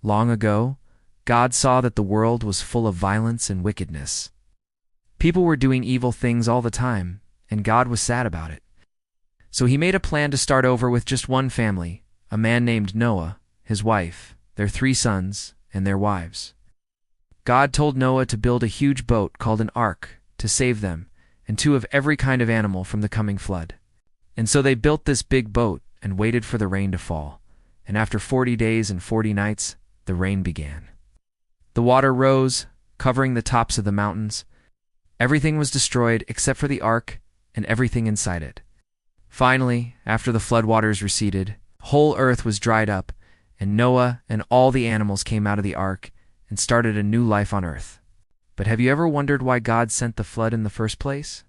Long ago, God saw that the world was full of violence and wickedness. People were doing evil things all the time, and God was sad about it. So he made a plan to start over with just one family, a man named Noah, his wife, their 3 sons, and their wives. God told Noah to build a huge boat called an ark to save them, and 2 of every kind of animal from the coming flood. And so they built this big boat and waited for the rain to fall. And after 40 days and 40 nights, the rain began. The water rose, covering the tops of the mountains. Everything was destroyed except for the ark and everything inside it. Finally, after the floodwaters receded, whole earth was dried up, and Noah and all the animals came out of the ark and started a new life on earth. But have you ever wondered why God sent the flood in the first place?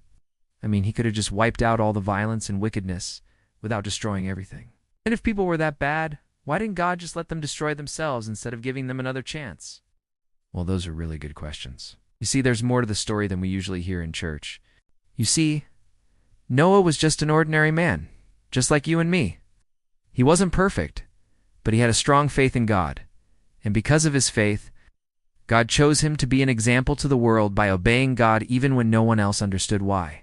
I mean, he could have just wiped out all the violence and wickedness without destroying everything. And if people were that bad, why didn't God just let them destroy themselves instead of giving them another chance? Well, those are really good questions. You see, there's more to the story than we usually hear in church. You see, Noah was just an ordinary man, just like you and me. He wasn't perfect, but he had a strong faith in God. And because of his faith, God chose him to be an example to the world by obeying God even when no one else understood why.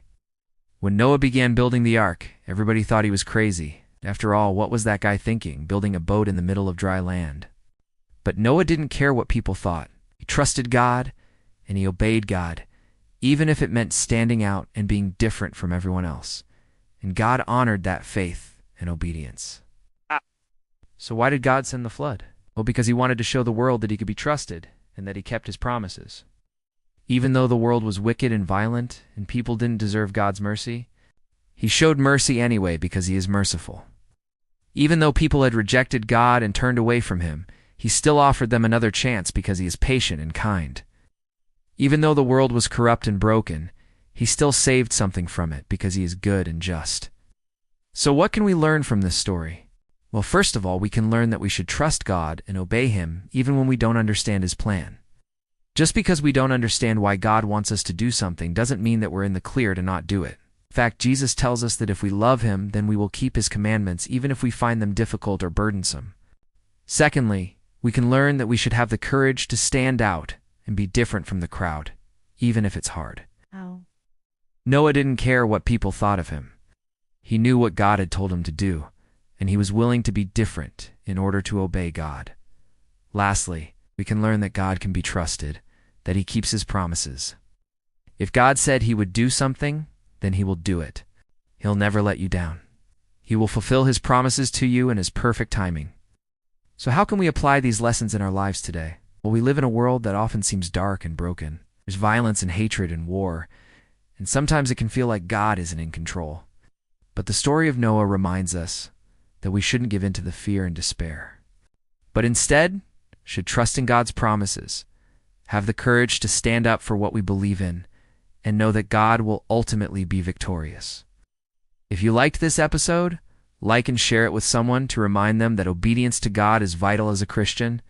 When Noah began building the ark, everybody thought he was crazy. After all, what was that guy thinking, building a boat in the middle of dry land? But Noah didn't care what people thought. He trusted God, and he obeyed God, even if it meant standing out and being different from everyone else. And God honored that faith and obedience. So why did God send the flood? Well, because he wanted to show the world that he could be trusted and that he kept his promises. Even though the world was wicked and violent and people didn't deserve God's mercy, he showed mercy anyway because he is merciful. Even though people had rejected God and turned away from him, he still offered them another chance because he is patient and kind. Even though the world was corrupt and broken, he still saved something from it because he is good and just. So what can we learn from this story? Well, first of all, we can learn that we should trust God and obey him even when we don't understand his plan. Just because we don't understand why God wants us to do something doesn't mean that we're in the clear to not do it. In fact, Jesus tells us that if we love him, then we will keep his commandments even if we find them difficult or burdensome. Secondly, we can learn that we should have the courage to stand out and be different from the crowd, even if it's hard. Oh. Noah didn't care what people thought of him. He knew what God had told him to do, and he was willing to be different in order to obey God. Lastly, we can learn that God can be trusted, that he keeps his promises. If God said he would do something, then he will do it. He'll never let you down. He will fulfill his promises to you in his perfect timing. So how can we apply these lessons in our lives today? Well, we live in a world that often seems dark and broken. There's violence and hatred and war, and sometimes it can feel like God isn't in control. But the story of Noah reminds us that we shouldn't give in to the fear and despair, but instead should trust in God's promises, have the courage to stand up for what we believe in, and know that God will ultimately be victorious. If you liked this episode, like and share it with someone to remind them that obedience to God is vital as a Christian.